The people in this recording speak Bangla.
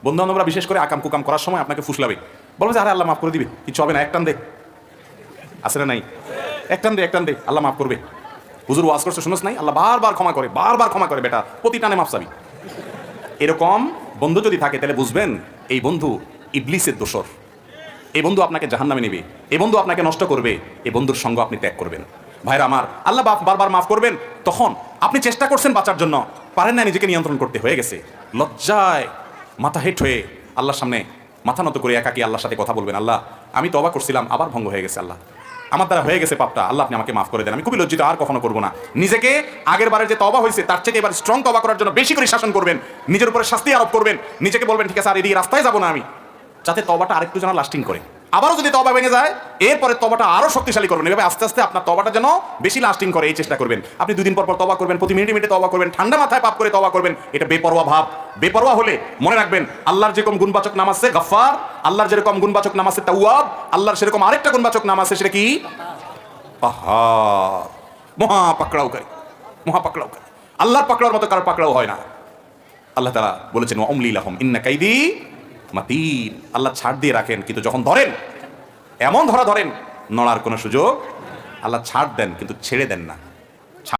বন্ধু বান্ধবরা বিশেষ করে আকাম কুকাম করার সময় আপনাকে ফুসলাবে, বলবে যে আরে আল্লাহ মাফ করে দিবে, কিছু হবে না, একটান দে, আছে না নাই, একটান দে আল্লাহ মাফ করবে। হুজুর ওয়াজ করছে শুনোস নাই, আল্লাহ বারবার ক্ষমা করে বেটা, প্রতি টানে মাফ চাবি। এরকম বন্ধু যদি থাকে তাহলে বুঝবেন এই বন্ধু ইবলিসের দোসর, এই বন্ধু আপনাকে জাহান্নামে নেবে, এই বন্ধু আপনাকে নষ্ট করবে, এই বন্ধুর সঙ্গ আপনি ত্যাগ করবেন। ভাইরা আমার, আল্লাহ বারবার মাফ করবেন, তখন আপনি চেষ্টা করছেন বাঁচার জন্য, পারেন না, নিজেকে নিয়ন্ত্রণ করতে হয়ে গেছে, লজ্জায় মাথা হেট হয়ে আল্লাহর সামনে মাথা নত করে একাকি আল্লাহর সাথে কথা বলবেন, আল্লাহ আমি তওবা করছিলাম, আবার ভঙ্গ হয়ে গেছে, আল্লাহ আমার দ্বারা হয়ে গেছে পাপটা, আল্লাহ আপনি আমাকে মাফ করে দেন, আমি খুবই লজ্জিত, আর কখনো করবো না। নিজেকে আগের বারের যে তওবা হয়েছে তার থেকে এবার স্ট্রং তওবা করার জন্য বেশি করে শাসন করবেন, নিজের উপরে শাস্তি আরোপ করবেন, নিজেকে বলবেন ঠিক আছে আর এদিকে রাস্তায় যাবো না আমি, যাতে তওবাটা আরেকটু যেন লাস্টিং করে। আবারও যদি তওবা ভেঙে যায় এরপরে তওবাটা আরো শক্তিশালী করবেন, এভাবে আস্তে আস্তে আপনার তওবাটা যেন বেশি লাস্টিং করে এই চেষ্টা করবেন। আপনি 2 দিন পর তওবা করবেন, প্রতি মিনিটে তওবা করবেন, ঠান্ডা মাথায় পাপ করে তওবা করবেন, এটা বেপরোয়া ভাব। বেপরোয়া হলে মনে রাখবেন আল্লাহর যেরকম গুণবাচক নাম আছে গফফার, আল্লাহর যেরকম গুণবাচক নাম আছে তাওয়াব, আল্লাহর সেরকম আরেকটা গুণবাচক নাম আছে, সেটা কি? কাহার, মহা পাকড়াওকারী। আল্লাহর পাকড়াওর মতো কারো পাকড়াও হয় না। আল্লাহ তাআলা বলেছেন ওয়ামলি লাহুম ইন্না কাইদি মাতিন, আল্লাহ ছাড় দিয়ে রাখেন, কিন্তু যখন ধরেন এমন ধরেন নড়ার কোনো সুযোগ, আল্লাহ ছাড় দেন কিন্তু ছেড়ে দেন না।